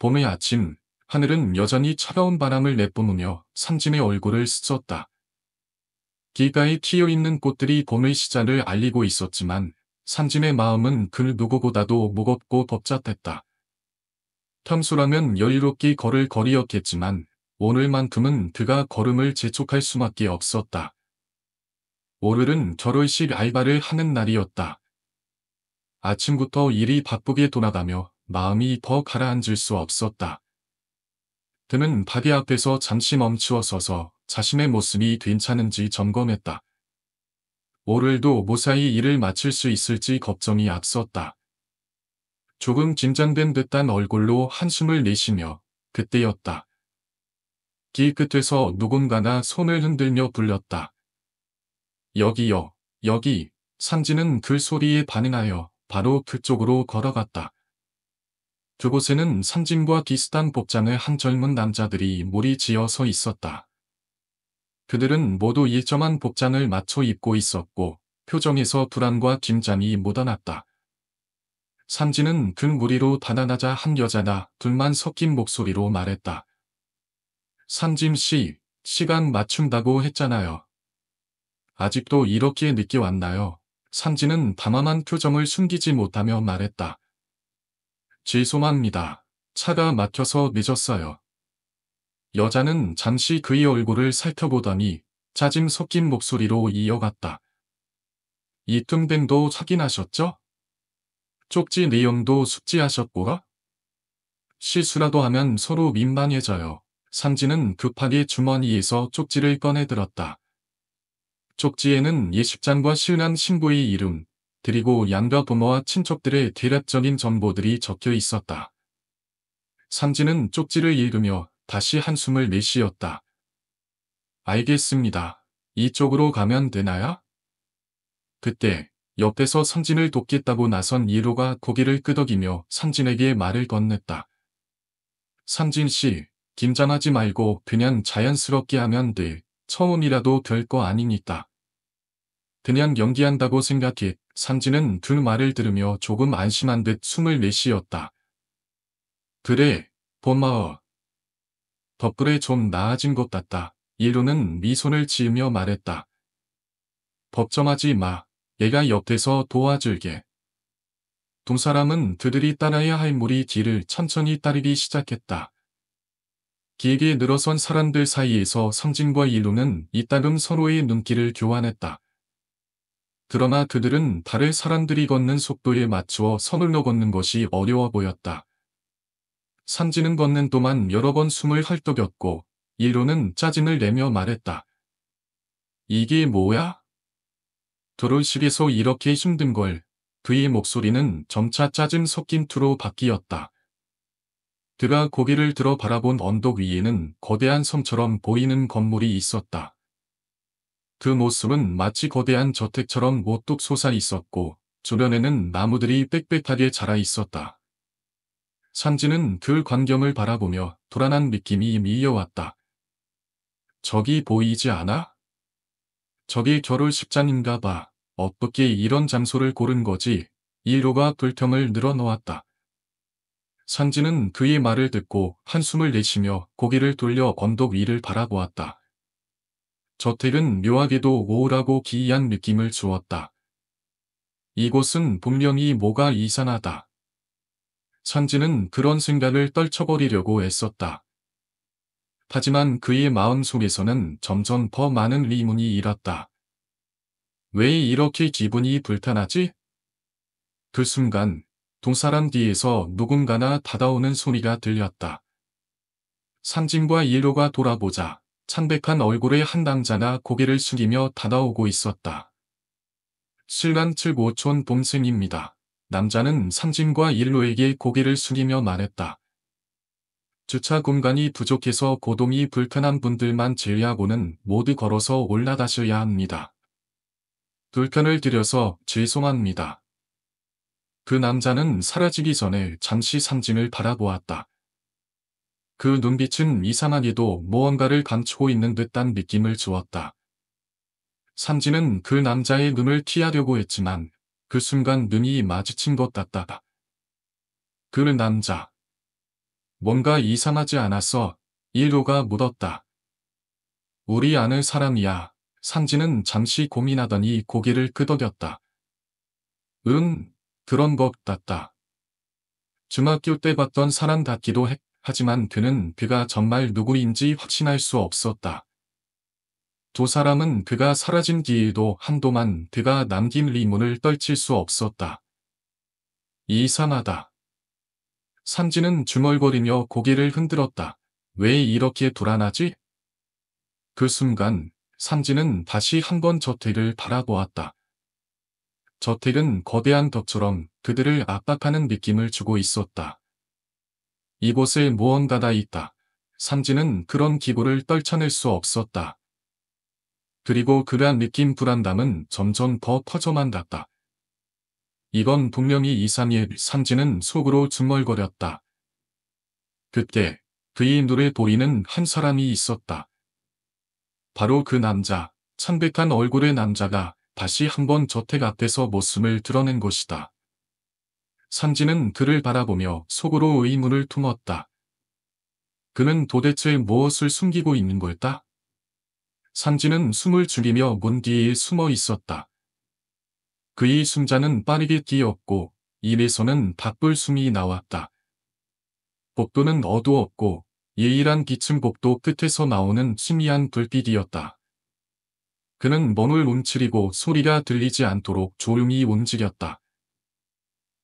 봄의 아침, 하늘은 여전히 차가운 바람을 내뿜으며 삼진의 얼굴을 스쳤다. 길가에 튀어있는 꽃들이 봄의 시작을 알리고 있었지만 삼진의 마음은 그 누구보다도 무겁고 벅찼댔다. 평소라면 여유롭게 걸을 거리였겠지만 오늘만큼은 그가 걸음을 재촉할 수밖에 없었다. 오늘은 결혼식 알바를 하는 날이었다. 아침부터 일이 바쁘게 돌아가며 마음이 더 가라앉을 수 없었다. 그는 가게 앞에서 잠시 멈추어 서서 자신의 모습이 괜찮은지 점검했다. 오늘도 무사히 일을 마칠 수 있을지 걱정이 앞섰다. 조금 긴장된 듯한 얼굴로 한숨을 내쉬며 그때였다. 길 끝에서 누군가가 손을 흔들며 불렀다. 여기요, 여기. 삼진은 그 소리에 반응하여 바로 그쪽으로 걸어갔다. 그곳에는 삼진과 비슷한 복장의 한 젊은 남자들이 무리지어 서 있었다. 그들은 모두 일정한 복장을 맞춰 입고 있었고 표정에서 불안과 긴장이 묻어났다. 삼진은 그 무리로 다가가자 한 여자가 둘만 섞인 목소리로 말했다. 삼진 씨, 시간 맞춘다고 했잖아요. 아직도 이렇게 늦게 왔나요? 삼진은 담담한 표정을 숨기지 못하며 말했다. 죄송합니다. 차가 막혀서 늦었어요. 여자는 잠시 그의 얼굴을 살펴보더니 짜증 섞인 목소리로 이어갔다. 이 뚱땡도 확인하셨죠? 쪽지 내용도 숙지하셨고라? 실수라도 하면 서로 민망해져요. 삼진은 급하게 주머니에서 쪽지를 꺼내들었다. 쪽지에는 예식장과 신랑 신부의 이름, 그리고 양가 부모와 친척들의 대략적인 정보들이 적혀 있었다. 삼진은 쪽지를 읽으며 다시 한숨을 내쉬었다. 알겠습니다. 이쪽으로 가면 되나요? 그때 옆에서 삼진을 돕겠다고 나선 이로가 고개를 끄덕이며 삼진에게 말을 건넸다. 삼진 씨, 긴장하지 말고 그냥 자연스럽게 하면 돼. 처음이라도 별거 아니니까. 그냥 연기한다고 생각해. 삼진은 그 말을 들으며 조금 안심한 듯 숨을 내쉬었다. 그래, 고마워. 덕분에 좀 나아진 것 같다. 이로는 미소를 지으며 말했다. 걱정하지 마. 내가 옆에서 도와줄게. 두 사람은 그들이 따라야 할 무리 뒤를 천천히 따르기 시작했다. 길게 늘어선 사람들 사이에서 삼진과 이로는 이따금 서로의 눈길을 교환했다. 그러나 그들은 다른 사람들이 걷는 속도에 맞추어 서둘러 걷는 것이 어려워 보였다. 삼진은 걷는 동안 여러 번 숨을 헐떡였고 이로는 짜증을 내며 말했다. 이게 뭐야? 결혼식에서 이렇게 힘든 걸. 그의 목소리는 점차 짜증 섞인 투로 바뀌었다. 그가 고개를 들어 바라본 언덕 위에는 거대한 섬처럼 보이는 건물이 있었다. 그 모습은 마치 거대한 저택처럼 우뚝 솟아 있었고 주변에는 나무들이 빽빽하게 자라 있었다. 삼진은 그 광경을 바라보며 불안한 느낌이 밀려왔다. 저기 보이지 않아? 저기 결혼식장인가 봐. 어떻게 이런 장소를 고른 거지? 이로가 불평을 늘어놓았다. 삼진은 그의 말을 듣고 한숨을 내쉬며 고개를 돌려 언덕 위를 바라보았다. 저택은 묘하게도 우울하고 기이한 느낌을 주었다. 이곳은 분명히 뭐가 이상하다. 삼진은 그런 생각을 떨쳐버리려고 애썼다. 하지만 그의 마음속에서는 점점 더 많은 의문이 일었다. 왜 이렇게 기분이 불편하지? 그 순간 두 사람 뒤에서 누군가나 다가오는 소리가 들렸다. 삼진과 이로가 돌아보자 창백한 얼굴의 한 남자가 고개를 숙이며 다가오고 있었다. 신랑 칠오촌 동생입니다. 남자는 삼진과 일로에게 고개를 숙이며 말했다. 주차 공간이 부족해서 고동이 불편한 분들만 제외하고는 모두 걸어서 올라가셔야 합니다. 불편을 드려서 죄송합니다. 그 남자는 사라지기 전에 잠시 삼진을 바라보았다. 그 눈빛은 이상하게도 무언가를 감추고 있는 듯한 느낌을 주었다. 삼진은 그 남자의 눈을 피하려고 했지만 그 순간 눈이 마주친 것 같다. 그 남자. 뭔가 이상하지 않았어. 이로가 묻었다. 우리 아는 사람이야. 산지는 잠시 고민하더니 고개를 끄덕였다. 응, 그런 것 같다. 중학교 때 봤던 사람 같기도 해. 하지만 그가 정말 누구인지 확신할 수 없었다. 두 사람은 그가 사라진 뒤에도 한동안 그가 남긴 리문을 떨칠 수 없었다. 이상하다. 산지는 중얼거리며 고개를 흔들었다. 왜 이렇게 불안하지? 그 순간 산지는 다시 한번 저택을 바라보았다. 저택은 거대한 덕처럼 그들을 압박하는 느낌을 주고 있었다. 이곳에 무언가가 있다. 산지는 그런 기분을 떨쳐낼 수 없었다. 그리고 그가 느낀 불안감은 점점 더 퍼져만 갔다. 이건 분명히 이상해. 산지는 속으로 중얼거렸다. 그때 그의 눈에 보이는 한 사람이 있었다. 바로 그 남자, 창백한 얼굴의 남자가 다시 한번 저택 앞에서 모습을 드러낸 것이다. 산지는 그를 바라보며 속으로 의문을 품었다. 그는 도대체 무엇을 숨기고 있는 걸까? 산지는 숨을 죽이며 문 뒤에 숨어 있었다. 그의 숨자는 빠르게 뛰었고 입에서는 밥불숨이 나왔다. 복도는 어두웠고 예일한 기층 복도 끝에서 나오는 희미한 불빛이었다. 그는 몸을 움츠리고 소리가 들리지 않도록 조용히 움직였다.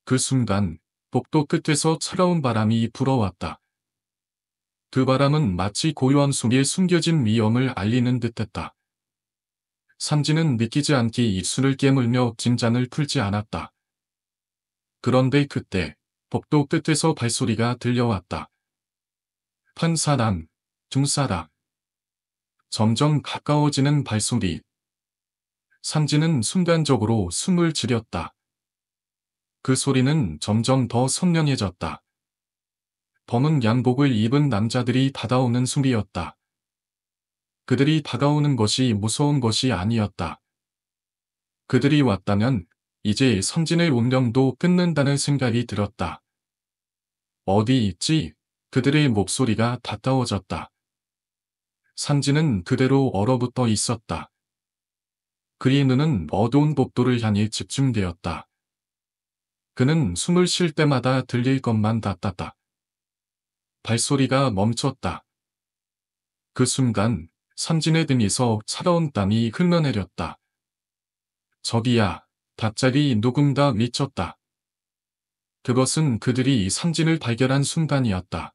그 순간 복도 끝에서 차가운 바람이 불어왔다. 그 바람은 마치 고요함 속에 숨겨진 위험을 알리는 듯했다. 산지는 믿기지 않게 입술을 깨물며 긴장을 풀지 않았다. 그런데 그때 복도 끝에서 발소리가 들려왔다. 한 사람, 두 사람. 점점 가까워지는 발소리. 산지는 순간적으로 숨을 지렸다. 그 소리는 점점 더 선명해졌다. 검은 양복을 입은 남자들이 다가오는 소리였다. 그들이 다가오는 것이 무서운 것이 아니었다. 그들이 왔다면 이제 선진의 운명도 끊는다는 생각이 들었다. 어디 있지? 그들의 목소리가 가까워졌다. 산지는 그대로 얼어붙어 있었다. 그의 눈은 어두운 복도를 향해 집중되었다. 그는 숨을 쉴 때마다 들릴 것만 같았다. 발소리가 멈췄다. 그 순간 산진의 등에서 차가운 땀이 흘러내렸다. 저기야, 갑자기 누군가 미쳤다. 그것은 그들이 산진을 발견한 순간이었다.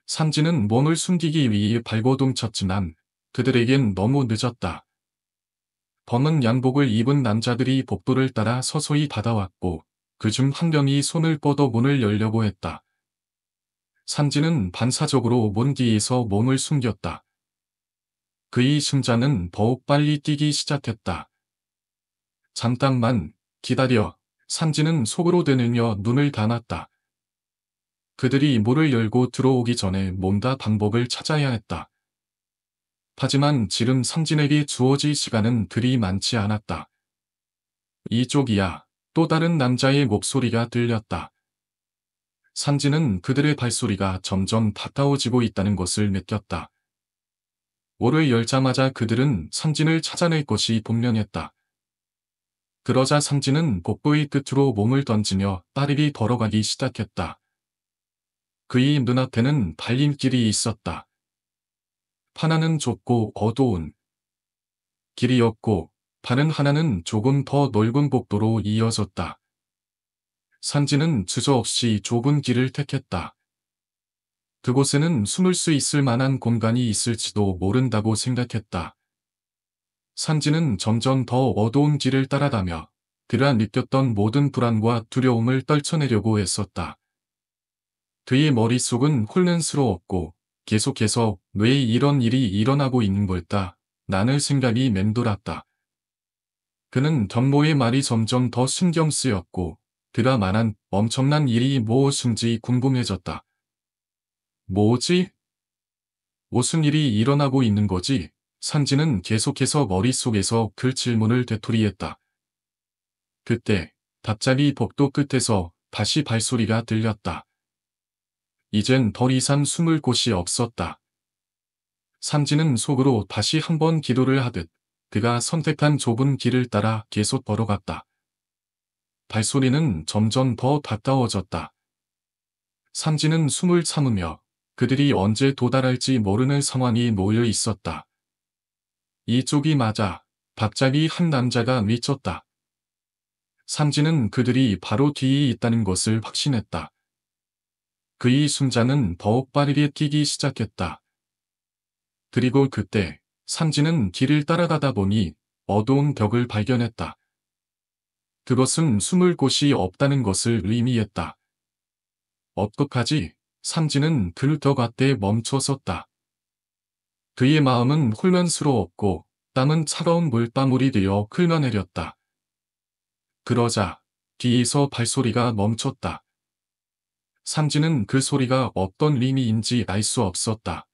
산진은 몸을 숨기기 위해 발버둥 쳤지만 그들에겐 너무 늦었다. 검은 양복을 입은 남자들이 복도를 따라 서서히 다가왔고 그중 한 명이 손을 뻗어 문을 열려고 했다. 산지는 반사적으로 문 뒤에서 몸을 숨겼다. 그의 심장은 더욱 빨리 뛰기 시작했다. 잠깐만 기다려. 산지는 속으로 되뇌며 눈을 감았다. 그들이 문을 열고 들어오기 전에 뭔가 방법을 찾아야 했다. 하지만 지금 산진에게 주어질 시간은 그리 많지 않았다. 이쪽이야. 또 다른 남자의 목소리가 들렸다. 산지는 그들의 발소리가 점점 가까워지고 있다는 것을 느꼈다. 문을 열자마자 그들은 산진을 찾아낼 것이 분명했다. 그러자 산지는 복도의 끝으로 몸을 던지며 빠르게 걸어가기 시작했다. 그의 눈앞에는 달림길이 있었다. 하나는 좁고 어두운 길이었고 다른 하나는 조금 더 넓은 복도로 이어졌다. 산지는 주저없이 좁은 길을 택했다. 그곳에는 숨을 수 있을 만한 공간이 있을지도 모른다고 생각했다. 산지는 점점 더 어두운 길을 따라가며 그가 느꼈던 모든 불안과 두려움을 떨쳐내려고 했었다. 그의 머릿속은 혼란스러웠고 계속해서 왜 이런 일이 일어나고 있는 걸까? 라는 생각이 맴돌았다. 그는 경모의 말이 점점 더 신경 쓰였고 그가 말한 엄청난 일이 무엇인지 궁금해졌다. 뭐지? 무슨 일이 일어나고 있는 거지? 산지는 계속해서 머릿속에서 그 질문을 되풀이했다. 그때 갑자기 복도 끝에서 다시 발소리가 들렸다. 이젠 더 이상 숨을 곳이 없었다. 삼진은 속으로 다시 한번 기도를 하듯 그가 선택한 좁은 길을 따라 계속 걸어갔다. 발소리는 점점 더 가까워졌다. 삼진은 숨을 참으며 그들이 언제 도달할지 모르는 상황이 놓여 있었다. 이쪽이 맞아 갑자기 한 남자가 미쳤다. 삼진은 그들이 바로 뒤에 있다는 것을 확신했다. 그의 심장은 더욱 빠르게 뛰기 시작했다. 그리고 그때 삼진은 길을 따라가다 보니 어두운 벽을 발견했다. 그것은 숨을 곳이 없다는 것을 의미했다. 어떡하지? 삼진은 그 벽 앞에 멈춰 섰다. 그의 마음은 혼란스러웠고 땀은 차가운 물방울이 되어 흘러내렸다. 그러자 뒤에서 발소리가 멈췄다. 삼진은 그 소리가 어떤 의미인지 알 수 없었다.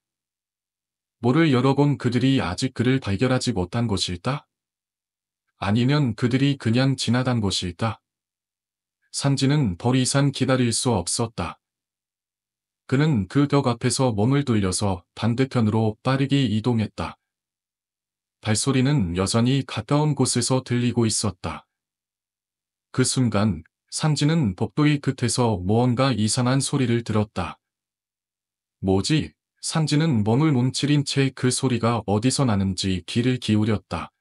문을 열어본 그들이 아직 그를 발견하지 못한 것일까? 아니면 그들이 그냥 지나간 것일까? 삼진은 더 이상 기다릴 수 없었다. 그는 그 벽 앞에서 몸을 돌려서 반대편으로 빠르게 이동했다. 발소리는 여전히 가까운 곳에서 들리고 있었다. 그 순간 삼진은 복도의 끝에서 무언가 이상한 소리를 들었다. 뭐지? 삼진은 몸을 움츠린 채 그 소리가 어디서 나는지 귀를 기울였다.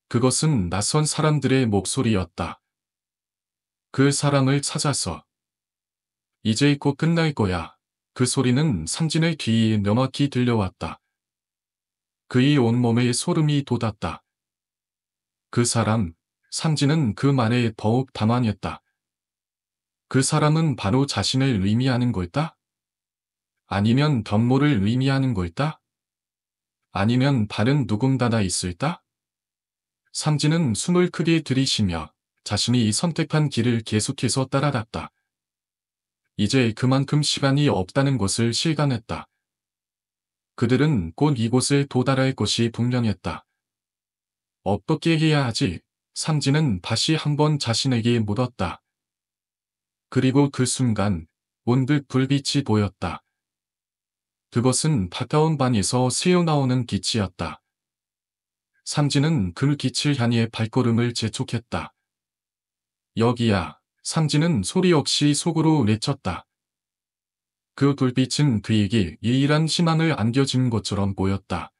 그것은 낯선 사람들의 목소리였다. 그 사람을 찾아서. 이제 곧 끝날 거야. 그 소리는 삼진의 귀에 명확히 들려왔다. 그의 온몸에 소름이 돋았다. 그 사람, 삼진은 그 말에 더욱 당황했다. 그 사람은 바로 자신을 의미하는 걸까? 아니면 덤모를 의미하는 걸까? 아니면 다른 누군가가 있을까? 삼진은 숨을 크게 들이쉬며 자신이 선택한 길을 계속해서 따라갔다. 이제 그만큼 시간이 없다는 것을 실감했다. 그들은 곧 이곳에 도달할 것이 분명했다. 어떻게 해야 하지? 삼진은 다시 한번 자신에게 물었다. 그리고 그 순간 문득 불빛이 보였다. 그것은 가까운 방에서 새어나오는 빛이었다. 삼진은 그 빛을 향해 발걸음을 재촉했다. 여기야. 삼진은 소리 없이 속으로 외쳤다. 그 불빛은 그에게 유일한 희망을 안겨준 것처럼 보였다.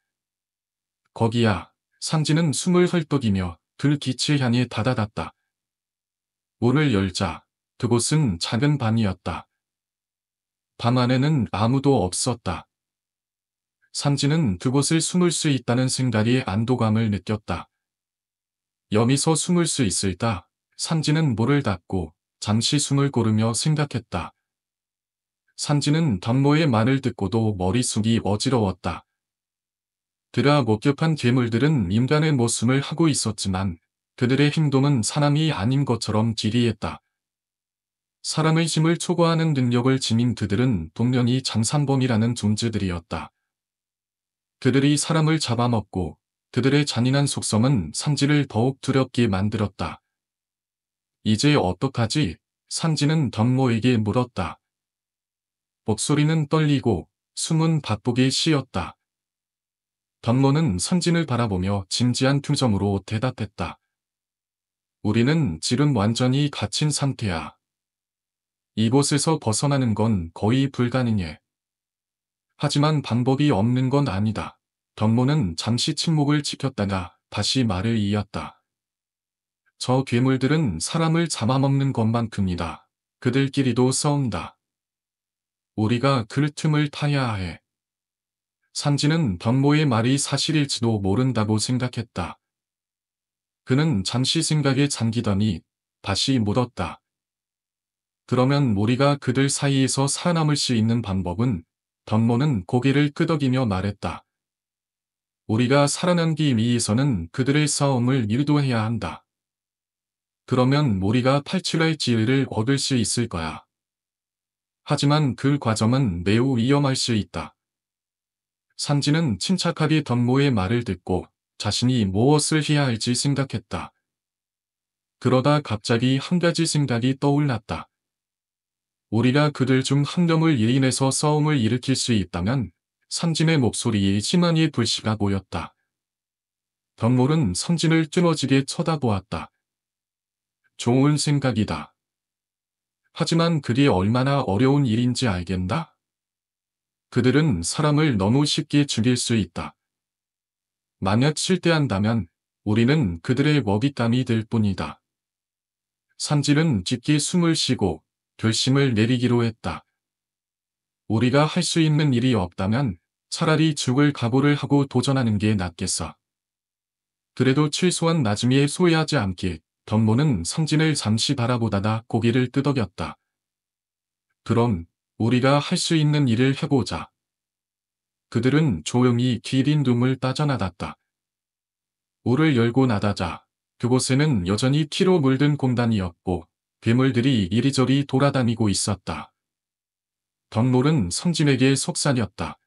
거기야. 삼진은 숨을 헐떡이며 그 빛을 향해 다가갔다. 문을 열자 그곳은 작은 방이었다. 방 안에는 아무도 없었다. 삼진은 그곳을 숨을 수 있다는 생각에 안도감을 느꼈다. 여기서 숨을 수 있을까? 삼진은 문을 닫고 잠시 숨을 고르며 생각했다. 삼진은 덤모의 말을 듣고도 머릿속이 어지러웠다. 그가 목격한 괴물들은 인간의 모습을 하고 있었지만 그들의 행동은 사람이 아닌 것처럼 기리했다. 사람의 힘을 초과하는 능력을 지닌 그들은 분명히 장산범이라는 존재들이었다. 그들이 사람을 잡아먹고 그들의 잔인한 속성은 삼진을 더욱 두렵게 만들었다. 이제 어떡하지? 삼진은 덤모에게 물었다. 목소리는 떨리고 숨은 바쁘게 쉬었다. 덤모는 삼진을 바라보며 진지한 표정으로 대답했다. 우리는 지금 완전히 갇힌 상태야. 이곳에서 벗어나는 건 거의 불가능해. 하지만 방법이 없는 건 아니다. 덤모는 잠시 침묵을 지켰다가 다시 말을 이었다. 저 괴물들은 사람을 잡아먹는 것만큼이다. 그들끼리도 싸운다. 우리가 그 틈을 타야 해. 삼진은 덤모의 말이 사실일지도 모른다고 생각했다. 그는 잠시 생각에 잠기더니 다시 물었다. 그러면 우리가 그들 사이에서 살아남을 수 있는 방법은? 덤모는 고개를 끄덕이며 말했다. 우리가 살아남기 위해서는 그들의 싸움을 유도해야 한다. 그러면 우리가 탈출할 지혜를 얻을 수 있을 거야. 하지만 그 과정은 매우 위험할 수 있다. 삼진은 침착하게 덤모의 말을 듣고 자신이 무엇을 해야 할지 생각했다. 그러다 갑자기 한 가지 생각이 떠올랐다. 우리가 그들 중 한 명을 유인해서 싸움을 일으킬 수 있다면 선진의 목소리에 희망의 불씨가 보였다. 덕몰은 선진을 뚫어지게 쳐다보았다. 좋은 생각이다. 하지만 그게 얼마나 어려운 일인지 알겠나? 그들은 사람을 너무 쉽게 죽일 수 있다. 만약 실패한다면 우리는 그들의 먹잇감이 될 뿐이다. 산지는 깊게 숨을 쉬고 결심을 내리기로 했다. 우리가 할 수 있는 일이 없다면 차라리 죽을 각오를 하고 도전하는 게 낫겠어. 그래도 최소한 나중에 소외하지 않게 덕모는 선진을 잠시 바라보다가 고개를 끄덕였다. 그럼 우리가 할 수 있는 일을 해보자. 그들은 조용히 기린 눈을 따져나갔다. 문을 열고 나가자 그곳에는 여전히 피로 물든 공간이었고 괴물들이 이리저리 돌아다니고 있었다. 덕몰은 선진에게 속삭였다.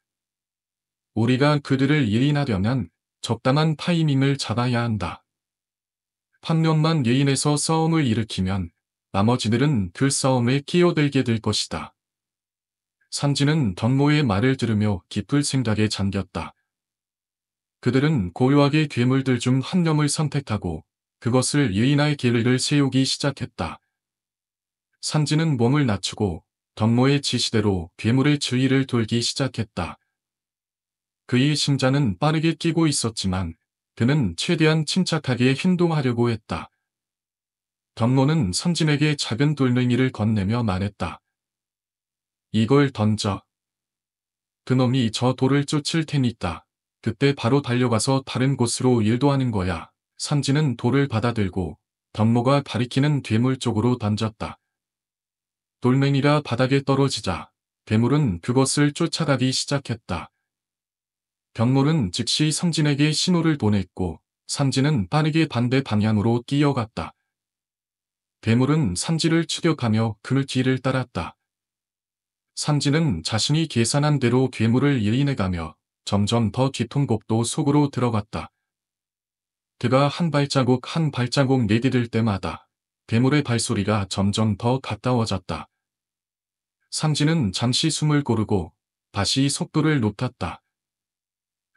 우리가 그들을 일인하려면 적당한 타이밍을 잡아야 한다. 한 명만 유인해서 싸움을 일으키면 나머지들은 그 싸움에 끼어들게 될 것이다. 선진은 덕모의 말을 들으며 깊은 생각에 잠겼다. 그들은 고요하게 괴물들 중 한 명을 선택하고 그것을 유인할 계획을 세우기 시작했다. 선진은 몸을 낮추고 덕모의 지시대로 괴물의 주위를 돌기 시작했다. 그의 심장은 빠르게 뛰고 있었지만 그는 최대한 침착하게 행동하려고 했다. 덕모는 선진에게 작은 돌멩이를 건네며 말했다. 이걸 던져. 그놈이 저 돌을 쫓을 테니까 그때 바로 달려가서 다른 곳으로 일도하는 거야. 선진은 돌을 받아들고 덕모가 가리키는 괴물 쪽으로 던졌다. 돌멩이가 바닥에 떨어지자 괴물은 그것을 쫓아가기 시작했다. 덕몰은 즉시 선진에게 신호를 보냈고 선진은 빠르게 반대 방향으로 뛰어갔다. 괴물은 선진을 추격하며 그 뒤를 따랐다. 선진은 자신이 계산한 대로 괴물을 유인해가며 점점 더 깊은 곳도 속으로 들어갔다. 그가 한 발자국 내디딜 때마다 괴물의 발소리가 점점 더 가까워졌다. 선진은 잠시 숨을 고르고 다시 속도를 높였다.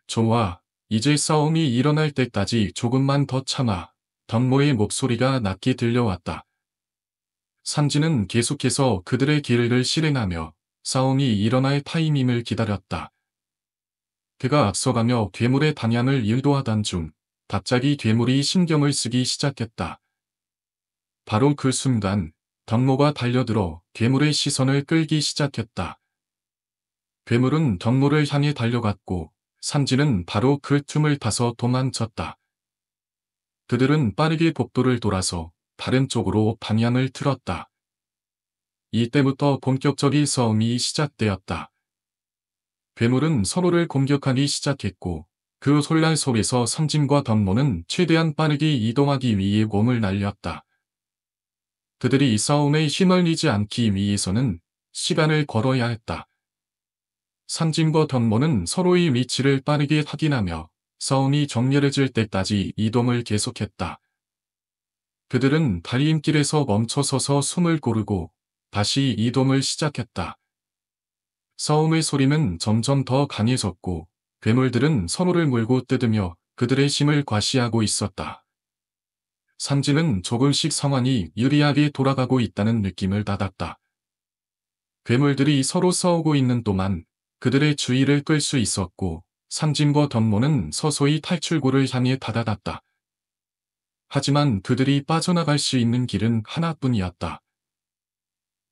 좋아, 이제 싸움이 일어날 때까지 조금만 더 참아. 덕모의 목소리가 낮게 들려왔다. 선진은 계속해서 그들의 계획을 실행하며 싸움이 일어날 타이밍을 기다렸다. 그가 앞서가며 괴물의 방향을 유도하던 중 갑자기 괴물이 신경을 쓰기 시작했다. 바로 그 순간 덕모가 달려들어 괴물의 시선을 끌기 시작했다. 괴물은 덕모를 향해 달려갔고 선진은 바로 그 틈을 타서 도망쳤다. 그들은 빠르게 복도를 돌아서 다른 쪽으로 방향을 틀었다. 이때부터 본격적인 싸움이 시작되었다. 괴물은 서로를 공격하기 시작했고 그 혼란 속에서 선진과 덕모는 최대한 빠르게 이동하기 위해 몸을 날렸다. 그들이 이 싸움에 휘말리지 않기 위해서는 시간을 걸어야 했다. 선진과 덕모는 서로의 위치를 빠르게 확인하며 싸움이 정렬해질 때까지 이동을 계속했다. 그들은 달림길에서 멈춰서서 숨을 고르고 다시 이동을 시작했다. 싸움의 소리는 점점 더 강해졌고 괴물들은 서로를 물고 뜯으며 그들의 힘을 과시하고 있었다. 선진은 조금씩 상황이 유리하게 돌아가고 있다는 느낌을 받았다. 괴물들이 서로 싸우고 있는 동안 그들의 주의를 끌 수 있었고 선진과 덕모는 서서히 탈출구를 향해 다가갔다. 하지만 그들이 빠져나갈 수 있는 길은 하나뿐이었다.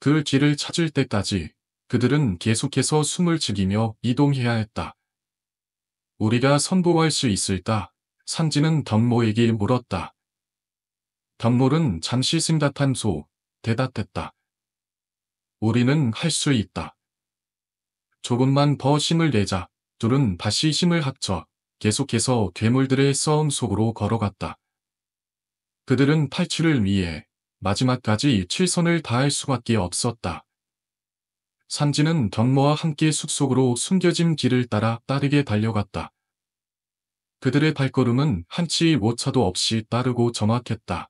그 길을 찾을 때까지 그들은 계속해서 숨을 죽이며 이동해야 했다. 우리가 선보할 수 있을까? 선진은 덕모에게 물었다. 덕몰은 잠시 생각한 후 대답했다. 우리는 할 수 있다. 조금만 더 힘을 내자. 둘은 다시 힘을 합쳐 계속해서 괴물들의 싸움 속으로 걸어갔다. 그들은 탈출을 위해 마지막까지 최선을 다할 수밖에 없었다. 선진은 덕모와 함께 숲속으로 숨겨진 길을 따라 빠르게 달려갔다. 그들의 발걸음은 한치 오차도 없이 빠르고 정확했다.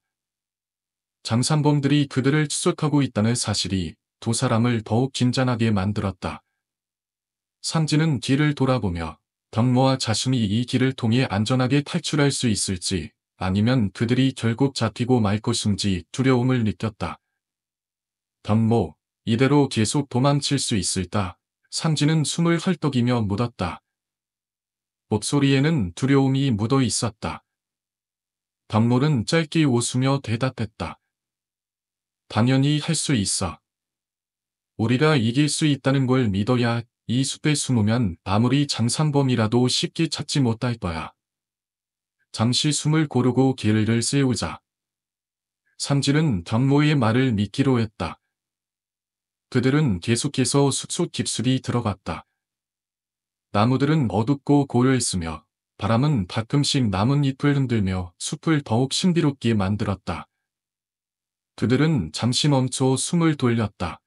장산범들이 그들을 추적하고 있다는 사실이 두 사람을 더욱 긴장하게 만들었다. 상진은 뒤를 돌아보며 덕모와 자신이 이 길을 통해 안전하게 탈출할 수 있을지 아니면 그들이 결국 잡히고 말 것인지 두려움을 느꼈다. 덕모, 이대로 계속 도망칠 수 있을까? 상진은 숨을 헐떡이며 묻었다. 목소리에는 두려움이 묻어 있었다. 덕모는 짧게 웃으며 대답했다. 당연히 할 수 있어. 우리가 이길 수 있다는 걸 믿어야 이 숲에 숨으면 아무리 장산범이라도 쉽게 찾지 못할 거야. 잠시 숨을 고르고 계획을 세우자. 삼진은 덕모의 말을 믿기로 했다. 그들은 계속해서 숲속 깊숙이 들어갔다. 나무들은 어둡고 고요했으며 바람은 가끔씩 나뭇잎을 흔들며 숲을 더욱 신비롭게 만들었다. 그들은 잠시 멈춰 숨을 돌렸다.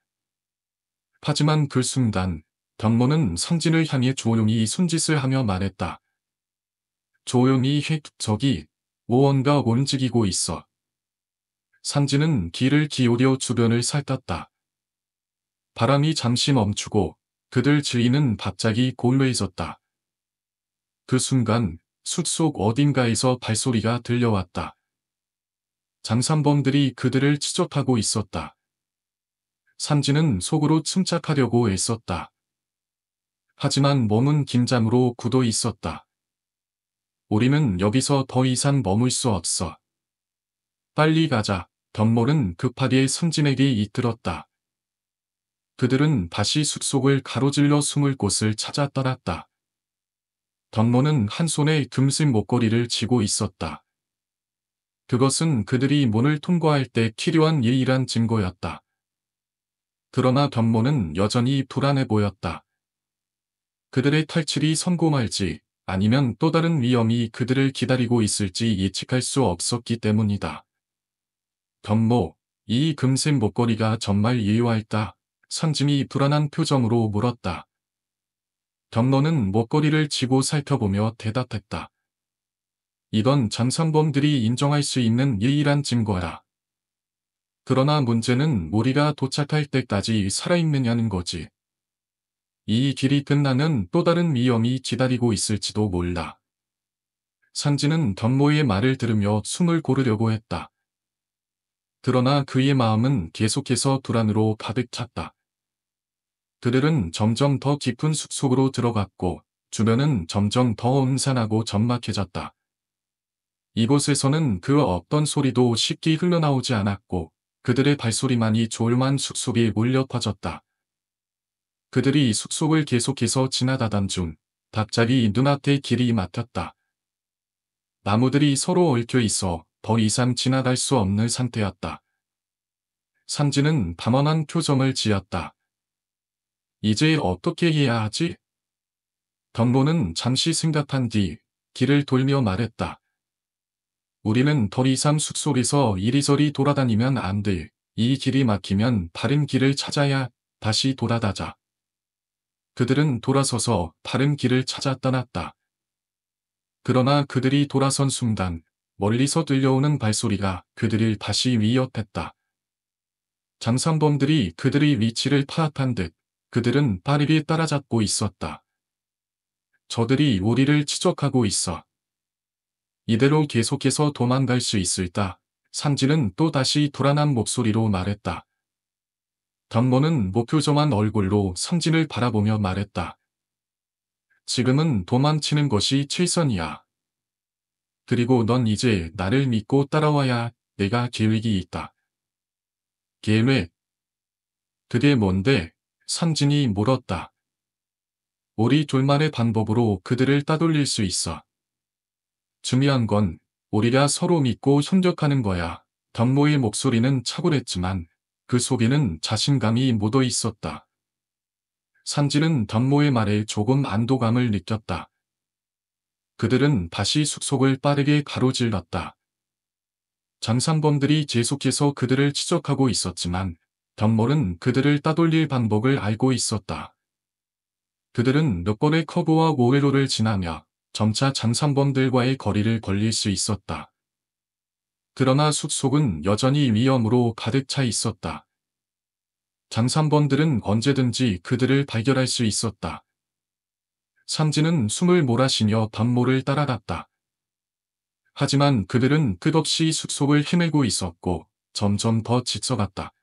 하지만 그 순간 덕모는 상진을 향해 조용히 손짓을 하며 말했다. 조용히 해, 저기 무언가 움직이고 있어. 상진은 귀를 기울여 주변을 살폈다. 바람이 잠시 멈추고 그들 주위는 갑자기 고요해졌다. 그 순간 숲속 어딘가에서 발소리가 들려왔다. 장산범들이 그들을 추적하고 있었다. 상진은 속으로 침착하려고 애썼다. 하지만 몸은 긴장으로 굳어 있었다. 우리는 여기서 더 이상 머물 수 없어. 빨리 가자. 덕모는 급하게 상진에게 이끌었다. 그들은 다시 숲속을 가로질러 숨을 곳을 찾아 떠났다. 덕모는 한 손에 금색 목걸이를 쥐고 있었다. 그것은 그들이 문을 통과할 때 필요한 예의란 증거였다. 그러나 덕모는 여전히 불안해 보였다. 그들의 탈출이 성공할지 아니면 또 다른 위험이 그들을 기다리고 있을지 예측할 수 없었기 때문이다. 덕모, 이 금색 목걸이가 정말 유효할까? 상진이 불안한 표정으로 물었다. 덕모는 목걸이를 쥐고 살펴보며 대답했다. 이건 장산범들이 인정할 수 있는 유일한 증거라. 그러나 문제는 우리가 도착할 때까지 살아있느냐는 거지. 이 길이 끝나면 또 다른 위험이 기다리고 있을지도 몰라. 상진은 덕모의 말을 들으며 숨을 고르려고 했다. 그러나 그의 마음은 계속해서 불안으로 가득 찼다. 그들은 점점 더 깊은 숲속으로 들어갔고 주변은 점점 더 음산하고 적막해졌다. 이곳에서는 그 어떤 소리도 쉽게 흘러나오지 않았고 그들의 발소리만이 조용한 숲속에 울려 퍼졌다. 그들이 숲속을 계속해서 지나가던 중 갑자기 눈앞에 길이 막혔다. 나무들이 서로 얽혀 있어 더 이상 지나갈 수 없는 상태였다. 상진은 담원한 표정을 지었다. 이제 어떻게 해야 하지? 덕모는 잠시 생각한 뒤 길을 돌며 말했다. 우리는 더 이상 숲속에서 이리저리 돌아다니면 안 돼. 이 길이 막히면 다른 길을 찾아야 다시 돌아가자. 그들은 돌아서서 다른 길을 찾아 떠났다. 그러나 그들이 돌아선 순간 멀리서 들려오는 발소리가 그들을 다시 위협했다. 장산범들이 그들의 위치를 파악한 듯 그들은 빠르게 따라잡고 있었다. 저들이 우리를 추적하고 있어. 이대로 계속해서 도망갈 수 있을까? 상진은 또 다시 불안한 목소리로 말했다. 덕모는 무표정한 얼굴로 상진을 바라보며 말했다. 지금은 도망치는 것이 최선이야. 그리고 넌 이제 나를 믿고 따라와야 내가 계획이 있다. 계획? 그게 뭔데? 상진이 물었다. 우리 둘만의 방법으로 그들을 따돌릴 수 있어. 중요한 건 우리가 서로 믿고 협력하는 거야. 덕모의 목소리는 차분했지만 그 속에는 자신감이 묻어 있었다. 상진은 덕모의 말에 조금 안도감을 느꼈다. 그들은 다시 숲속을 빠르게 가로질렀다. 장산범들이 계속해서 그들을 추적하고 있었지만 덕모는 그들을 따돌릴 방법을 알고 있었다. 그들은 몇 번의 커브와 오회로를 지나며 점차 장산범들과의 거리를 벌릴 수 있었다. 그러나 숲속은 여전히 위험으로 가득 차 있었다. 장산범들은 언제든지 그들을 발견할 수 있었다. 삼진은 숨을 몰아쉬며 덤모를 따라갔다. 하지만 그들은 끝없이 숲속을 헤매고 있었고 점점 더 지쳐갔다.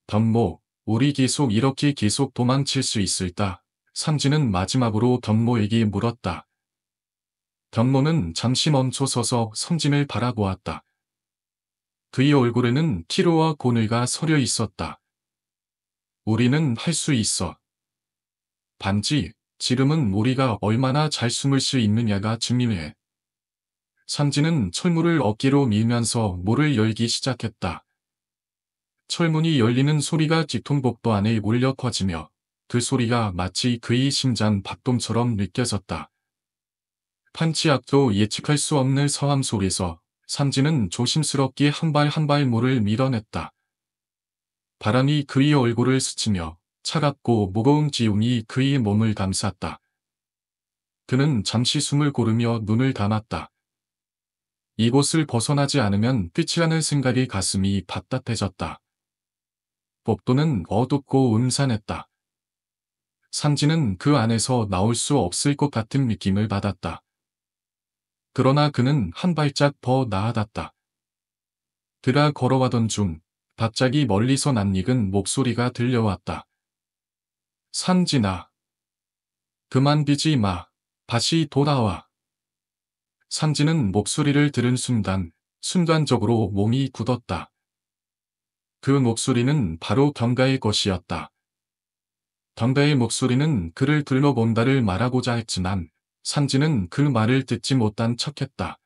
덤모, 우리 이렇게 계속 도망칠 수 있을까? 삼진은 마지막으로 덤모에게 물었다. 덤모는 잠시 멈춰서서 삼진을 바라보았다. 그의 얼굴에는 피로와 고뇌가 서려 있었다. 우리는 할 수 있어. 단지 지금은 우리가 얼마나 잘 숨을 수 있느냐가 중요해. 삼진은 철문을 어깨로 밀면서 문을 열기 시작했다. 철문이 열리는 소리가 뒤통복도 안에 울려 퍼지며 그 소리가 마치 그의 심장 박동처럼 느껴졌다. 판치 앞도 예측할 수 없는 서함 속에서 삼진은 조심스럽게 한 발 한 발 문을 밀어냈다. 바람이 그의 얼굴을 스치며 차갑고 무거운 기운이 그의 몸을 감쌌다. 그는 잠시 숨을 고르며 눈을 감았다. 이곳을 벗어나지 않으면 끝이라는 생각에 가슴이 바닥해졌다. 복도는 어둡고 음산했다. 삼진은 그 안에서 나올 수 없을 것 같은 느낌을 받았다. 그러나 그는 한 발짝 더 나아갔다. 그가 걸어가던 중 갑자기 멀리서 낯익은 목소리가 들려왔다. 삼진아. 그만 비지 마. 다시 돌아와. 삼진은 목소리를 들은 순간, 순간적으로 몸이 굳었다. 그 목소리는 바로 경가의 것이었다. 경가의 목소리는 그를 둘러본다를 말하고자 했지만, 삼진은 그 말을 듣지 못한 척했다.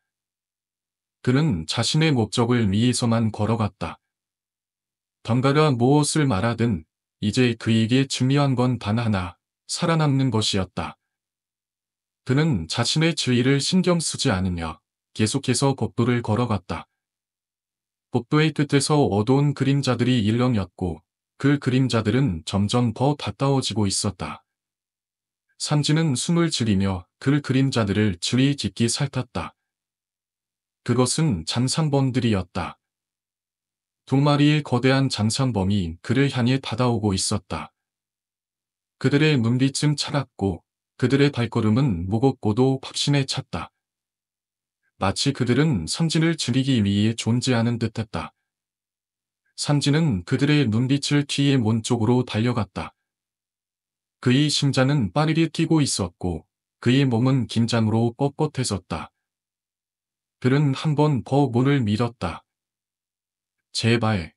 그는 자신의 목적을 위해서만 걸어갔다. 경가가 무엇을 말하든 이제 그에게 중요한 건 단 하나, 살아남는 것이었다. 그는 자신의 주의를 신경 쓰지 않으며 계속해서 복도를 걸어갔다. 복도의 끝에서 어두운 그림자들이 일렁였고 그 그림자들은 점점 더 가까워지고 있었다. 삼진은 숨을 줄이며 그 그림자들을 주의 깊게 살폈다. 그것은 장산범들이었다. 두 마리의 거대한 장산범이 그를 향해 다가오고 있었다. 그들의 눈빛은 차갑고 그들의 발걸음은 무겁고도 확신에 찼다. 마치 그들은 삼진을 죽이기 위해 존재하는 듯했다. 삼진은 그들의 눈빛을 피해 문 쪽으로 달려갔다. 그의 심장은 빠르게 뛰고 있었고 그의 몸은 긴장으로 뻣뻣해졌다. 그는 한 번 더 문을 밀었다. 제발.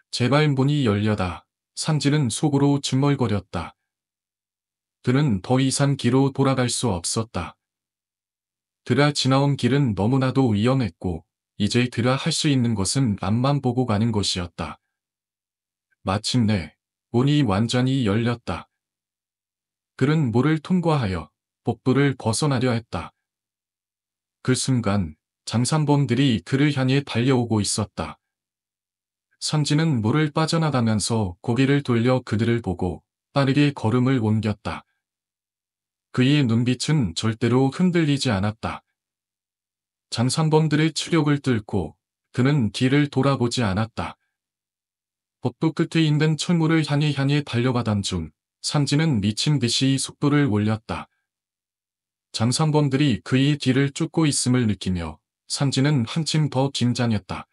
제발 문이 열려다. 삼진은 속으로 중얼거렸다. 그는 더 이상 뒤로 돌아갈 수 없었다. 그가 지나온 길은 너무나도 위험했고 이제 그가 할 수 있는 것은 앞만 보고 가는 것이었다. 마침내 문이 완전히 열렸다. 그는 문을 통과하여 복도를 벗어나려 했다. 그 순간 장산범들이 그를 향해 달려오고 있었다. 삼진은 문을 빠져나가면서 고개를 돌려 그들을 보고 빠르게 걸음을 옮겼다. 그의 눈빛은 절대로 흔들리지 않았다. 장산범들의 추력을 뚫고 그는 뒤를 돌아보지 않았다. 복도 끝에 있는 철문을 향해 달려가던 중 삼진은 미친 듯이 속도를 올렸다. 장산범들이 그의 뒤를 쫓고 있음을 느끼며 삼진은 한층 더 긴장했다.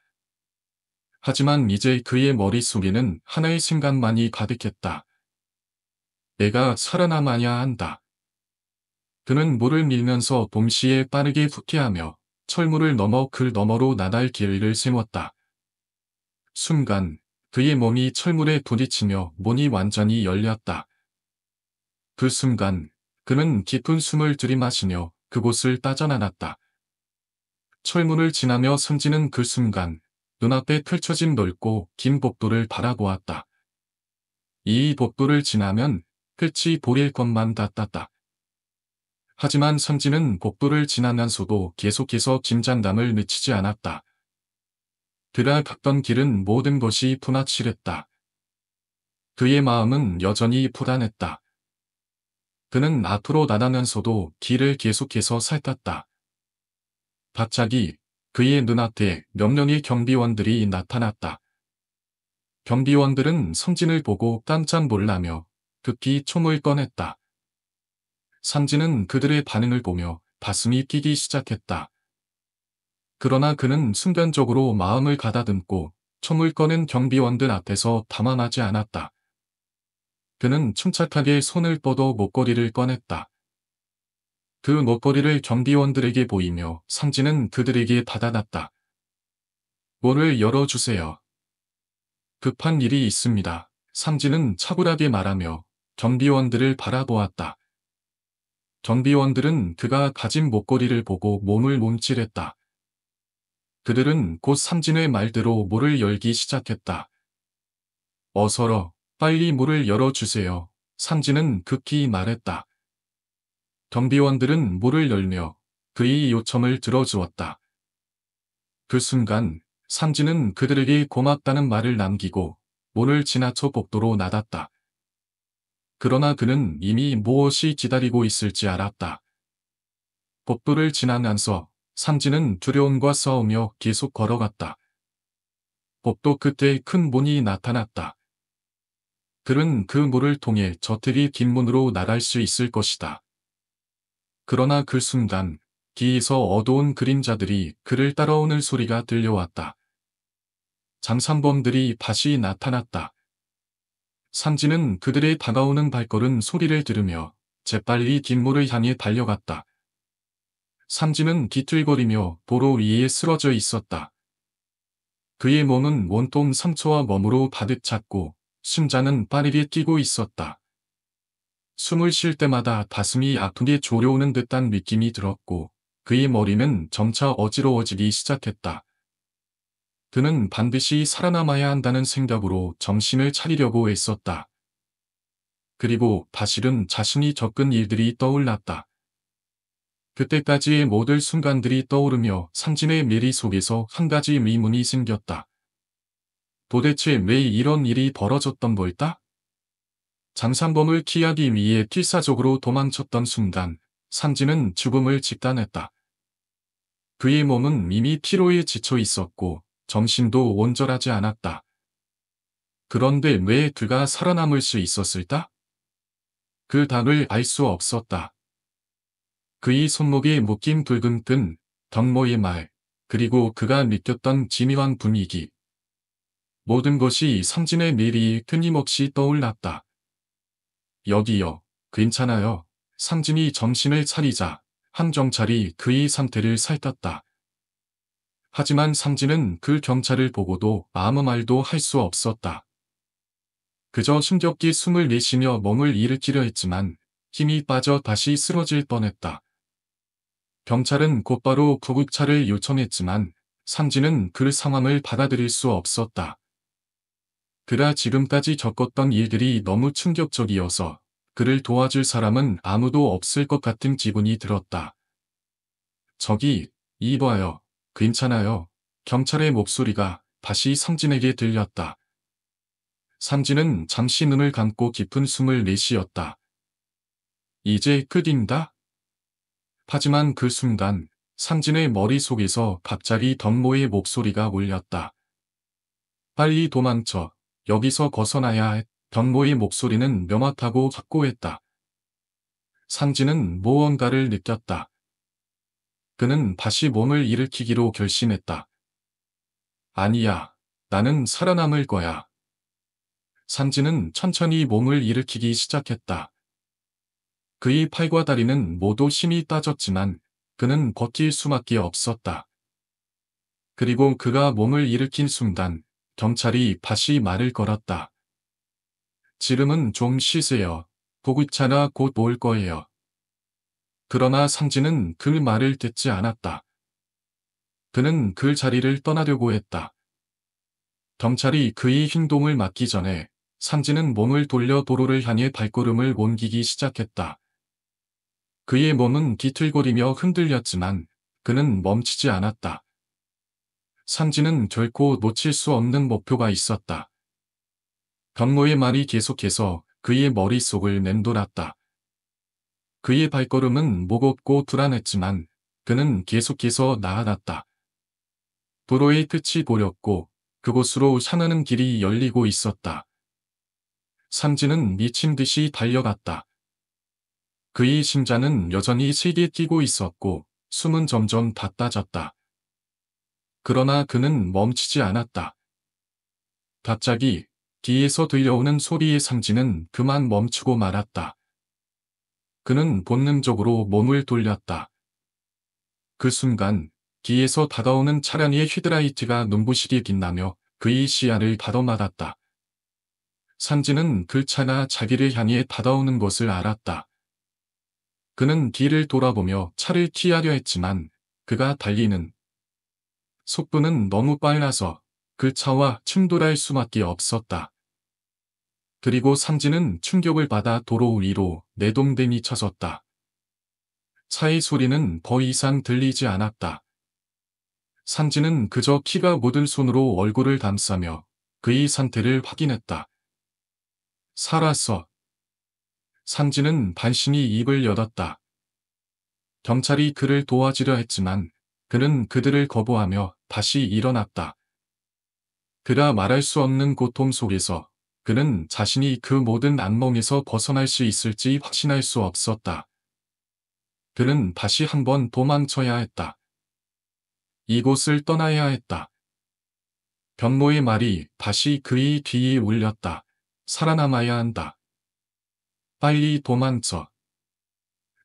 하지만 이제 그의 머릿속에는 하나의 생각만이 가득했다. 내가 살아남아야 한다. 그는 물을 밀면서 동시에 빠르게 후퇴하며 철문을 넘어 그 너머로 나갈 길을 세웠다. 순간 그의 몸이 철문에 부딪히며 문이 완전히 열렸다. 그 순간 그는 깊은 숨을 들이마시며 그곳을 빠져나갔다. 철문을 지나며 삼진은 그 순간 눈앞에 펼쳐진 넓고 긴 복도를 바라보았다. 이 복도를 지나면 끝이 보일 것만 같았다. 하지만 삼진은 복도를 지나면서도 계속해서 긴장감을 늦추지 않았다. 그가 갔던 길은 모든 것이 분화칠했다. 그의 마음은 여전히 불안했다. 그는 앞으로 나가면서도 길을 계속해서 살폈다. 갑자기 그의 눈앞에 몇 명의 경비원들이 나타났다. 경비원들은 삼진을 보고 깜짝 놀라며 급히 총을 꺼냈다. 삼진은 그들의 반응을 보며 가슴이 뛰기 시작했다. 그러나 그는 순간적으로 마음을 가다듬고 총을 꺼낸 경비원들 앞에서 담아나지 않았다. 그는 침착하게 손을 뻗어 목걸이를 꺼냈다. 그 목걸이를 경비원들에게 보이며 삼진은 그들에게 받아놨다. 문을 열어주세요. 급한 일이 있습니다. 삼진은 차분하게 말하며 경비원들을 바라보았다. 경비원들은 그가 가진 목걸이를 보고 몸을 몸찔했다. 그들은 곧 삼진의 말대로 문을 열기 시작했다. 어서러, 빨리 문을 열어주세요. 삼진은 급히 말했다. 경비원들은 문을 열며 그의 요청을 들어주었다. 그 순간 삼진은 그들에게 고맙다는 말을 남기고 문을 지나쳐 복도로 나갔다. 그러나 그는 이미 무엇이 기다리고 있을지 알았다. 복도를 지나면서 삼진은 두려움과 싸우며 계속 걸어갔다. 복도 끝에 큰 문이 나타났다. 그는 그 문을 통해 저택이 긴 문으로 나갈 수 있을 것이다. 그러나 그 순간 뒤에서 어두운 그림자들이 그를 따라오는 소리가 들려왔다. 장산범들이 다시 나타났다. 삼진은 그들의 다가오는 발걸음 소리를 들으며 재빨리 뒷문을 향해 달려갔다. 삼진은 뒤틀거리며 도로 위에 쓰러져 있었다. 그의 몸은 온통 상처와 멍으로 가득 찼고 심장은 빠르게 뛰고 있었다. 숨을 쉴 때마다 가슴이 아프게 졸여오는 듯한 느낌이 들었고 그의 머리는 점차 어지러워지기 시작했다. 그는 반드시 살아남아야 한다는 생각으로 정신을 차리려고 애썼다. 그리고 다시금 자신이 겪은 일들이 떠올랐다. 그때까지의 모든 순간들이 떠오르며 삼진의 미리 속에서 한 가지 의문이 생겼다. 도대체 왜 이런 일이 벌어졌던 걸까? 장산범을 피하기 위해 필사적으로 도망쳤던 순간 삼진은 죽음을 직감했다. 그의 몸은 이미 피로에 지쳐 있었고 정신도 온전하지 않았다. 그런데 왜 그가 살아남을 수 있었을까? 그 답을 알 수 없었다. 그의 손목에 묶인 붉은 끈, 덕모의 말, 그리고 그가 느꼈던 진이한 분위기. 모든 것이 삼진의 미리 끊임없이 떠올랐다. 여기요, 괜찮아요. 삼진이 정신을 차리자 한 경찰이 그의 상태를 살폈다. 하지만 삼진은 그 경찰을 보고도 아무 말도 할 수 없었다. 그저 힘겹게 숨을 내쉬며 몸을 일으키려 했지만 힘이 빠져 다시 쓰러질 뻔했다. 경찰은 곧바로 구급차를 요청했지만 삼진은 그 상황을 받아들일 수 없었다. 그가 지금까지 겪었던 일들이 너무 충격적이어서 그를 도와줄 사람은 아무도 없을 것 같은 기분이 들었다. 저기, 이봐요. 괜찮아요. 경찰의 목소리가 다시 삼진에게 들렸다. 삼진은 잠시 눈을 감고 깊은 숨을 내쉬었다. 이제 끝인가? 하지만 그 순간 삼진의 머릿속에서 갑자기 덕모의 목소리가 울렸다. 빨리 도망쳐. 여기서 벗어나야 해. 덕모의 목소리는 명확하고 확고했다. 삼진은 무언가를 느꼈다. 그는 다시 몸을 일으키기로 결심했다. 아니야. 나는 살아남을 거야. 삼진은 천천히 몸을 일으키기 시작했다. 그의 팔과 다리는 모두 힘이 빠졌지만 그는 버틸 수밖에 없었다. 그리고 그가 몸을 일으킨 순간 경찰이 다시 말을 걸었다. 지금은 좀 쉬세요. 구급차가 곧 올 거예요. 그러나 삼진은 그 말을 듣지 않았다. 그는 그 자리를 떠나려고 했다. 경찰이 그의 행동을 막기 전에 삼진은 몸을 돌려 도로를 향해 발걸음을 옮기기 시작했다. 그의 몸은 뒤틀거리며 흔들렸지만 그는 멈추지 않았다. 삼진은 결코 놓칠 수 없는 목표가 있었다. 경모의 말이 계속해서 그의 머릿속을 맴돌았다. 그의 발걸음은 무겁고 불안했지만 그는 계속해서 나아갔다. 도로의 끝이 보였고 그곳으로 향하는 길이 열리고 있었다. 삼진은 미친 듯이 달려갔다. 그의 심장은 여전히 세게 뛰고 있었고 숨은 점점 닿아졌다. 그러나 그는 멈추지 않았다. 갑자기 뒤에서 들려오는 소리에 삼진은 그만 멈추고 말았다. 그는 본능적으로 몸을 돌렸다. 그 순간 뒤에서 다가오는 차량의 헤드라이트가 눈부시게 빛나며 그의 시야를 가로막았다. 삼진은 그 차가 자기를 향해 다가오는 것을 알았다. 그는 뒤를 돌아보며 차를 피하려 했지만 그가 달리는 속도는 너무 빨라서 그 차와 충돌할 수밖에 없었다. 그리고 삼진은 충격을 받아 도로 위로 내동댕이 쳐졌다. 차의 소리는 더 이상 들리지 않았다. 삼진은 그저 피가 묻은 손으로 얼굴을 감싸며 그의 상태를 확인했다. 살았어. 삼진은 반신이 입을 열었다. 경찰이 그를 도와주려 했지만 그는 그들을 거부하며 다시 일어났다. 그가 말할 수 없는 고통 속에서 그는 자신이 그 모든 악몽에서 벗어날 수 있을지 확신할 수 없었다. 그는 다시 한번 도망쳐야 했다. 이곳을 떠나야 했다. 변모의 말이 다시 그의 귀에 울렸다. 살아남아야 한다. 빨리 도망쳐.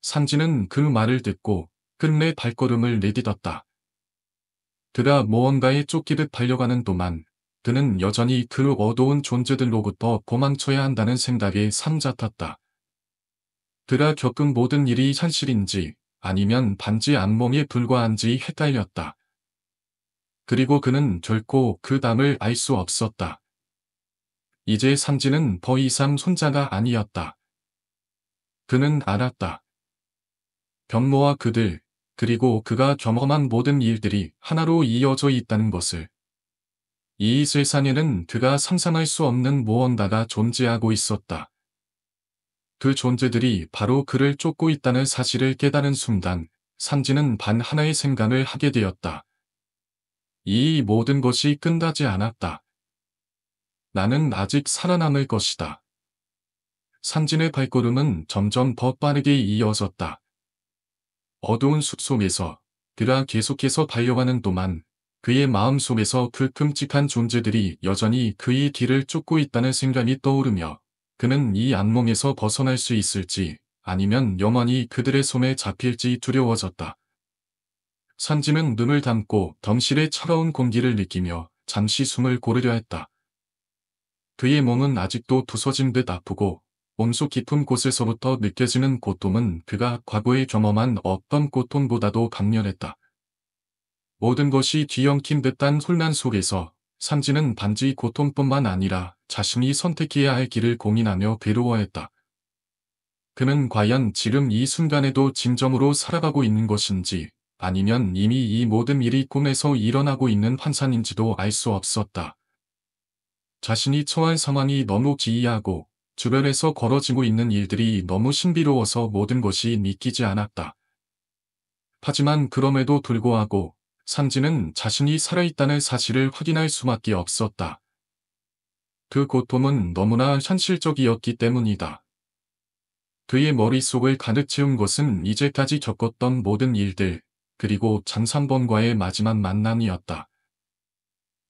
삼진은 그 말을 듣고 끝내 발걸음을 내딛었다. 그가 무언가에 쫓기듯 달려가는 동안 그는 여전히 그 어두운 존재들로부터 도망쳐야 한다는 생각에 삼잡혔다. 그가 겪은 모든 일이 현실인지 아니면 단지 악몽에 불과한지 헷갈렸다. 그리고 그는 결코 그 답을 알 수 없었다. 이제 삼진은 더 이상 손자가 아니었다. 그는 알았다. 변모와 그들, 그리고 그가 경험한 모든 일들이 하나로 이어져 있다는 것을. 이 세상에는 그가 상상할 수 없는 무언가가 존재하고 있었다. 그 존재들이 바로 그를 쫓고 있다는 사실을 깨달은 순간, 삼진은 단 하나의 생각을 하게 되었다. 이 모든 것이 끝나지 않았다. 나는 아직 살아남을 것이다. 삼진의 발걸음은 점점 더 빠르게 이어졌다. 어두운 숲속에서 그가 계속해서 달려가는 동안 그의 마음속에서 그 끔찍한 존재들이 여전히 그의 뒤를 쫓고 있다는 생각이 떠오르며 그는 이 악몽에서 벗어날 수 있을지 아니면 영원히 그들의 손에 잡힐지 두려워졌다. 삼진은 눈을 감고 덤실의 차가운 공기를 느끼며 잠시 숨을 고르려 했다. 그의 몸은 아직도 부서진 듯 아프고 몸속 깊은 곳에서부터 느껴지는 고통은 그가 과거에 경험한 어떤 고통보다도 강렬했다. 모든 것이 뒤엉킨 듯한 혼란 속에서 삼진은 단지 고통뿐만 아니라 자신이 선택해야 할 길을 고민하며 괴로워했다. 그는 과연 지금 이 순간에도 진정으로 살아가고 있는 것인지 아니면 이미 이 모든 일이 꿈에서 일어나고 있는 환상인지도 알 수 없었다. 자신이 처한 상황이 너무 기이하고 주변에서 벌어지고 있는 일들이 너무 신비로워서 모든 것이 믿기지 않았다. 하지만 그럼에도 불구하고 삼진은 자신이 살아있다는 사실을 확인할 수밖에 없었다. 그 고통은 너무나 현실적이었기 때문이다. 그의 머릿속을 가득 채운 것은 이제까지 겪었던 모든 일들, 그리고 장산범과의 마지막 만남이었다.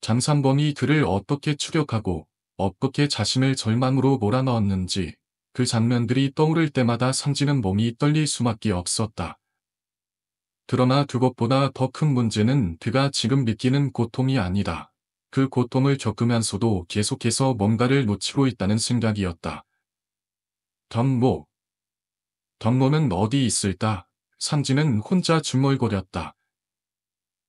장산범이 그를 어떻게 추격하고 어떻게 자신을 절망으로 몰아넣었는지 그 장면들이 떠오를 때마다 삼진은 몸이 떨릴 수밖에 없었다. 그러나 그것보다 더 큰 문제는 그가 지금 느끼는 고통이 아니다. 그 고통을 겪으면서도 계속해서 뭔가를 놓치고 있다는 생각이었다. 덤모. 덤모는 어디 있을까? 삼진은 혼자 중얼거렸다.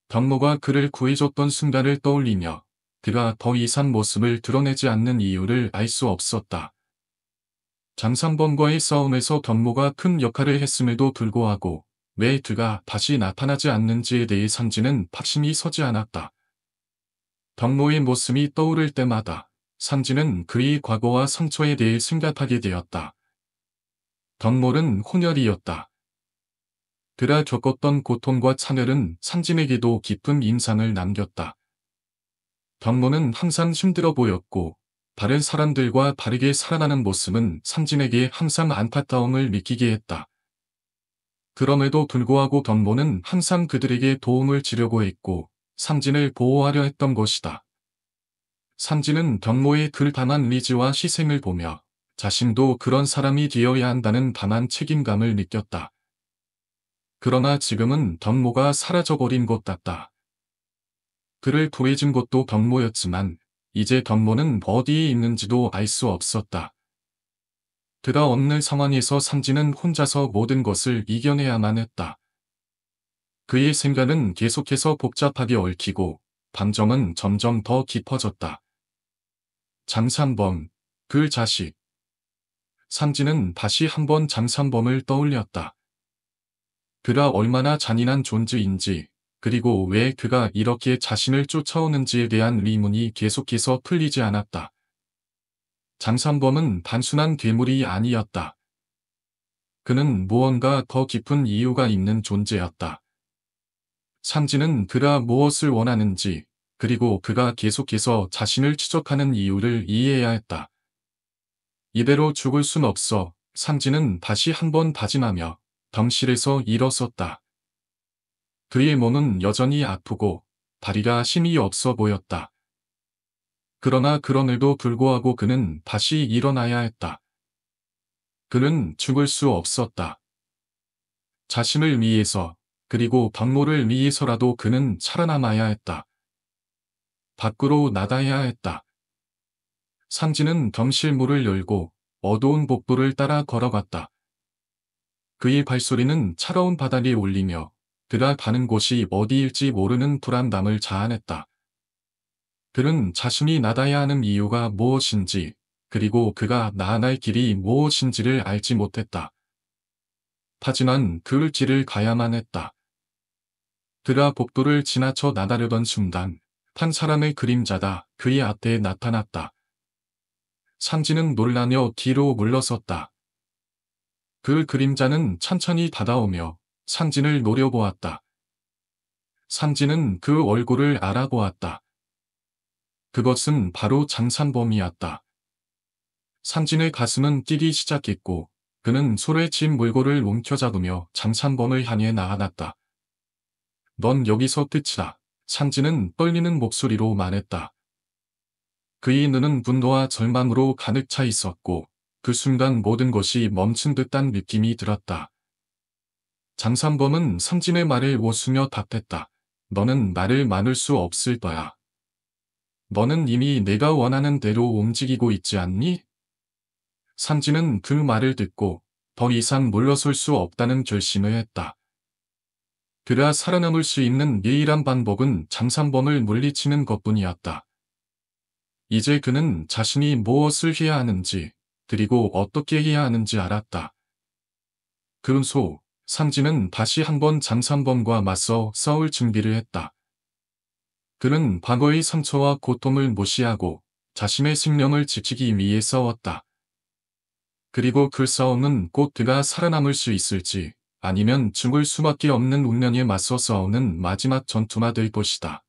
덤모가 그를 구해줬던 순간을 떠올리며 그가 더 이상 모습을 드러내지 않는 이유를 알 수 없었다. 장산범과의 싸움에서 덤모가 큰 역할을 했음에도 불구하고 왜 그가 다시 나타나지 않는지에 대해 삼진은 확신이 서지 않았다. 덤모의 모습이 떠오를 때마다 삼진은 그의 과거와 상처에 대해 생각하게 되었다. 덤모는 혼혈이었다. 그가 겪었던 고통과 차별은 삼진에게도 깊은 인상을 남겼다. 덕모는 항상 힘들어 보였고 다른 사람들과 다르게 살아나는 모습은 삼진에게 항상 안타까움을 느끼게 했다. 그럼에도 불구하고 덕모는 항상 그들에게 도움을 주려고 했고 삼진을 보호하려 했던 것이다. 삼진은 덕모의 그 강한 의지와 희생을 보며 자신도 그런 사람이 되어야 한다는 강한 책임감을 느꼈다. 그러나 지금은 덕모가 사라져버린 것 같다. 그를 구해준 것도 덕모였지만 이제 덕모는 어디에 있는지도 알 수 없었다. 그가 없는 상황에서 삼진은 혼자서 모든 것을 이겨내야만 했다. 그의 생각은 계속해서 복잡하게 얽히고 감정은 점점 더 깊어졌다. 장산범, 그 자식. 삼진은 다시 한번 장산범을 떠올렸다. 그가 얼마나 잔인한 존재인지, 그리고 왜 그가 이렇게 자신을 쫓아오는지에 대한 의문이 계속해서 풀리지 않았다. 장산범은 단순한 괴물이 아니었다. 그는 무언가 더 깊은 이유가 있는 존재였다. 삼진은 그가 무엇을 원하는지, 그리고 그가 계속해서 자신을 추적하는 이유를 이해해야 했다. 이대로 죽을 순 없어. 삼진은 다시 한번 다짐하며 병실에서 일어섰다. 그의 몸은 여전히 아프고 다리가 힘이 없어 보였다. 그러나 그럼에도 불구하고 그는 다시 일어나야 했다. 그는 죽을 수 없었다. 자신을 위해서, 그리고 덕모를 위해서라도 그는 살아남아야 했다. 밖으로 나가야 했다. 삼진은 병실 문을 열고 어두운 복도를 따라 걸어갔다. 그의 발소리는 차가운 바닥에 울리며 그가 가는 곳이 어디일지 모르는 불안감을 자아냈다. 그는 자신이 나가야 하는 이유가 무엇인지, 그리고 그가 나아갈 길이 무엇인지를 알지 못했다. 하지만 그 길을 가야만 했다. 그가 복도를 지나쳐 나가려던 순간 한 사람의 그림자가 그의 앞에 나타났다. 삼진은 놀라며 뒤로 물러섰다. 그 그림자는 천천히 다가오며 삼진을 노려보았다. 삼진은 그 얼굴을 알아보았다. 그것은 바로 장산범이었다. 삼진의 가슴은 뛰기 시작했고 그는 손에 쥔 물고를 움켜잡으며 장산범을 향해 나아갔다. 넌 여기서 끝이다. 삼진은 떨리는 목소리로 말했다. 그의 눈은 분노와 절망으로 가득 차 있었고 그 순간 모든 것이 멈춘 듯한 느낌이 들었다. 장산범은 삼진의 말을 웃으며 답했다. 너는 나를 막을 수 없을 거야. 너는 이미 내가 원하는 대로 움직이고 있지 않니? 삼진은 그 말을 듣고 더 이상 물러설 수 없다는 결심을 했다. 그가 살아남을 수 있는 유일한 방법은 장산범을 물리치는 것뿐이었다. 이제 그는 자신이 무엇을 해야 하는지, 그리고 어떻게 해야 하는지 알았다. 그 후, 삼진은 다시 한번 장산범과 맞서 싸울 준비를 했다. 그는 과거의 상처와 고통을 무시하고 자신의 생명을 지키기 위해 싸웠다. 그리고 그 싸움은 곧 그가 살아남을 수 있을지 아니면 죽을 수밖에 없는 운명에 맞서 싸우는 마지막 전투가 될 것이다.